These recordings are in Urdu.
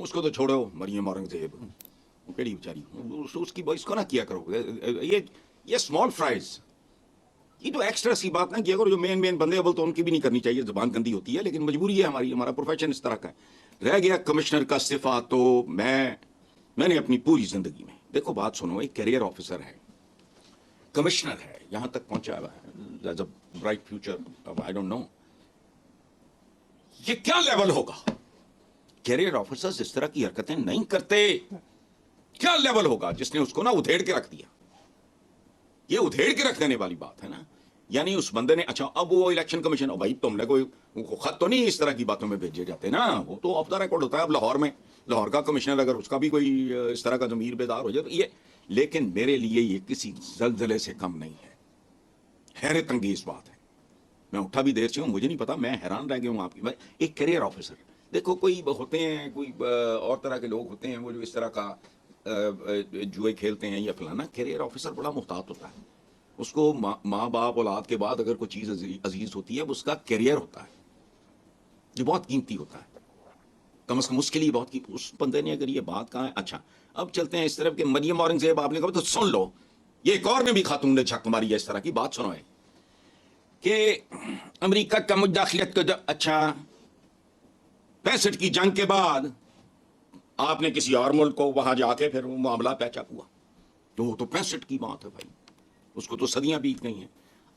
اس کو تو چھوڑو, مریم اورنگزیب کیڑی بیچاری, اس کی اس کو نہ کیا کرو. یہ اسمال فرائز, یہ تو ایکسٹرا سی بات نہ کیا کرو. جو مین بندے ابل تو ان کی بھی نہیں کرنی چاہیے, زبان گندی ہوتی ہے, لیکن مجبوری ہے ہماری, ہمارا پروفیشن اس طرح کا ہے. رہ گیا کمشنر کا استعفیٰ, تو میں نے اپنی پوری زندگی میں, دیکھو بات سنو, ایک کیریئر آفیسر ہے, کمشنر ہے, یہاں تک پہنچا ہوا ہے, as a bright future, I don't know یہ کیا لیول ہوگا. کیریئر آفیسرز اس طرح کی حرکتیں نہیں کرتے. کیا لیول ہوگا جس نے اس کو نا ادھیڑ کے رکھ دیا. یہ ادھیڑ کے رکھ دینے والی بات ہے نا. یعنی اس بندے نے, اچھا اب وہ الیکشن کمیشن, بھائی تم نے کوئی خط تو نہیں اس طرح کی باتوں میں بھیجے جاتے نا, وہ تو آف دا ریکارڈ ہوتا ہے. اب لاہور کا کمشنر اگر اس کا بھی کوئی اس طرح کا ضمیر بیدار ہو جائے تو یہ, لیکن میرے لیے یہ کسی زلزلے سے کم نہیں ہے. حیرت انگیز بات ہے. میں اٹھا بھی دیر سے ہوں, مجھے نہیں پتا, میں حیران رہ گیا ہوں آپ کی بھائی. ایک کیریئر آفیسر, دیکھو کوئی ہوتے ہیں, کوئی اور طرح کے لوگ ہوتے ہیں وہ جو اس طرح کا جوئے کھیلتے ہیں یا فلانا. کیریئر آفیسر بڑا محتاط ہوتا ہے. اس کو ماں باپ اولاد کے بعد اگر کوئی چیز عزیز ہوتی ہے وہ اس کا کیریئر ہوتا ہے, جو بہت قیمتی ہوتا ہے, کم از کم اس کے لیے بہت قیمتی. اس بندے نے اگر یہ بات کہا ہے. اچھا اب چلتے ہیں اس طرف کہ مریم اورنگزیب آپ نے کہا تو سن لو, یہ ایک اور نے بھی خاتون نے چھک ماری ہے اس طرح کی بات. سنو ہے کہ امریکہ کا مداخلت کو, اچھا 65 کی جنگ کے بعد آپ نے کسی اور ملک کو وہاں جا کے پھر وہ معاملہ پیچا ہوا, تو 65 کی بات ہے بھائی, اس کو تو صدیاں بیت گئی ہیں.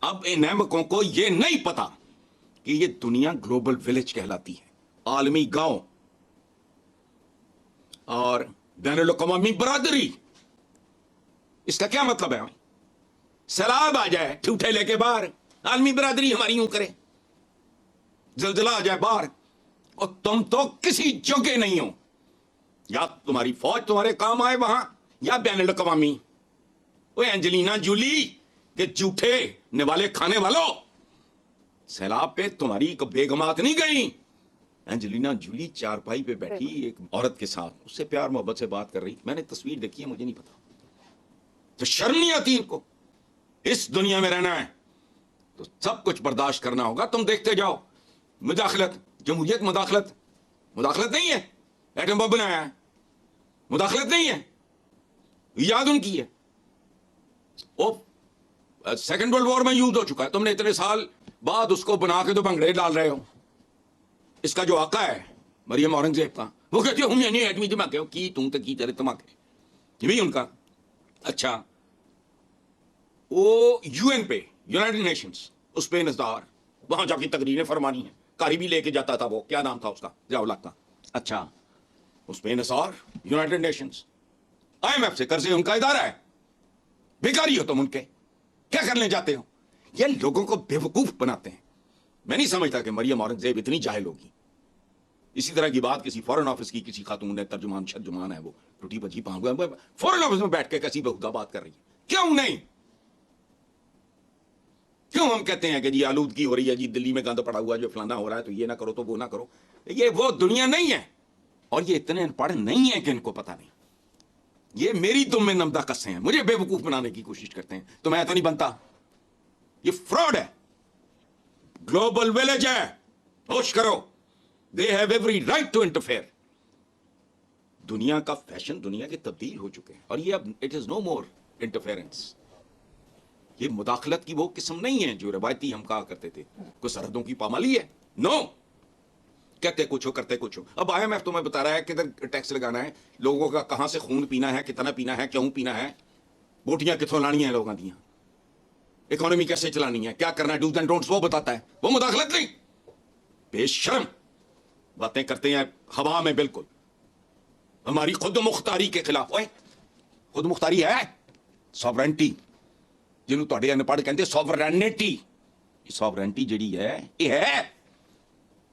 اب ان احمقوں کو یہ نہیں پتا کہ یہ دنیا گلوبل ولیج کہلاتی ہے, عالمی گاؤں اور بین الاقوامی برادری. اس کا کیا مطلب ہے؟ سیلاب آ جائے ٹھوٹے لے کے باہر, عالمی برادری ہماری یوں کرے, زلزلہ آ جائے باہر, اور تم تو کسی جگہ نہیں ہو. یا تمہاری فوج تمہارے کام آئے وہاں, یا بین الاقوامی. وہ اینجلینا جولی کے جھوٹے نوالے کھانے والوں, سیلاب پہ تمہاری بیگمات نہیں گئی. اینجلینا جولی چارپائی پہ بیٹھی ایک عورت کے ساتھ, اس سے پیار محبت سے بات کر رہی. میں نے تصویر دیکھی ہے, مجھے نہیں پتا. تو شرم نہیں آتی ان کو؟ اس دنیا میں رہنا ہے تو سب کچھ برداشت کرنا ہوگا. تم دیکھتے جاؤ, مداخلت, جمہوریت مداخلت نہیں ہے. ایٹم بم بنایا ہے, مداخلت نہیں ہے, یاد ان کی ہے. سیکنڈ ورلڈ وار میں یوز ہو چکا ہے, تم نے اتنے سال بعد اس کو بنا کے تو بنگڑے ڈال رہے ہو. اس کا جو آقا ہے مریم اورنگزیب کا, وہ کہتی ہے ہم یہ نہیں ایٹمی دھماکے کی تم تک کی تیرے دھماکے, یہ بھی ان کا. اچھا وہ یو این پہ, یونائٹڈ نیشنز, اس پہ نظار, وہاں جا کے تقریریں فرمانی ہیں. کاری بھی لے کے جاتا تھا, وہ کیا نام تھا اس کا, ضیاء کا. اچھا اس پہ نظار, United Nations, I M F سے قرضے ان کا ادارہ ہے. بیکاری ہو تم ان کے, کیا کرنے جاتے ہو؟ یہ لوگوں کو بے وقوف بناتے ہیں. میں نہیں سمجھتا کہ مریم اورنگزیب اتنی جاہل ہوگی. اسی طرح کی بات کسی فورن آفس کی کسی خاتون نے, ترجمان ہے وہ, ٹوٹی بجی پاؤں گا, فورن آفس میں بیٹھ کے کیسی بہودہ بات کر رہی ہے. کیوں نہیں؟ کیوں ہم کہتے ہیں کہ جی آلودگی ہو رہی ہے, جی دلی میں گند پڑا ہوا ہے, جو فلانا ہو رہا ہے, تو یہ نہ کرو تو وہ نہ کرو. یہ وہ دنیا نہیں ہے, اور یہ اتنے ان پڑھ نہیں ہے کہ ان کو پتہ نہیں. یہ میری تم میں نمدہ قصے ہیں, مجھے بے وقوف بنانے کی کوشش کرتے ہیں. تو میں تو نہیں بنتا. یہ فراڈ ہے, گلوبل ولیج ہے, ہوش کرو. They have every right to interfere. دنیا کا فیشن, دنیا کے تبدیل ہو چکے ہیں, اور یہ اب it is no more interference. یہ مداخلت کی وہ قسم نہیں ہے جو روایتی ہم کہا کرتے تھے, کوئی سرحدوں کی پامالی ہے. نو, کہتے کچھ ہو کرتے کچھ ہو. اب آئی ایم ایف تمہیں بتا رہا ہے کدھر ٹیکس لگانا ہے, لوگوں کا کہاں سے خون پینا ہے, کتنا پینا ہے, کیوں پینا ہے, بوٹیاں کتوں لانی ہیں لوگوں دیاں, اکانومی کیسے چلانی ہے, کیا کرنا ہے, ڈوز اینڈ ڈونٹس وہ بتاتا ہے. وہ مداخلت نہیں. بے شرم باتیں کرتے ہیں ہوا میں. بالکل ہماری خود مختاری کے خلاف. خود مختاری ہے, سوورنٹی, جنہوں تھوڑے ان پڑھ کہتے سوورینٹی. سوورنٹی جڑی ہے یہ ہے,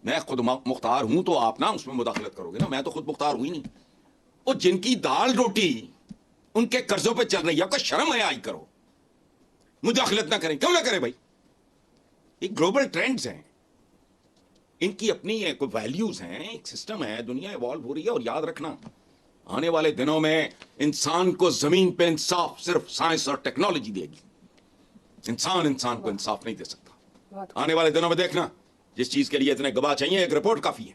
میں خود مختار ہوں تو آپ نا اس میں مداخلت کرو گے نا. میں تو خود مختار ہوئی نہیں. وہ جن کی دال روٹی ان کے قرضوں پہ چل رہی ہے, آپ کا شرم ہے آئی کرو, مداخلت نہ کریں. کیوں نہ کریں بھائی؟ یہ گلوبل ٹرینڈز ہیں, ان کی اپنی ایک ویلیوز ہیں, ایک سسٹم ہے, دنیا ایوالو ہو رہی ہے. اور یاد رکھنا آنے والے دنوں میں انسان کو زمین پہ انصاف صرف سائنس اور ٹیکنالوجی دے گی. انسان کو انصاف نہیں دے سکتا. آنے والے دنوں میں دیکھنا, جس چیز کے لیے اتنے گواہ چاہیے ایک رپورٹ کافی ہے.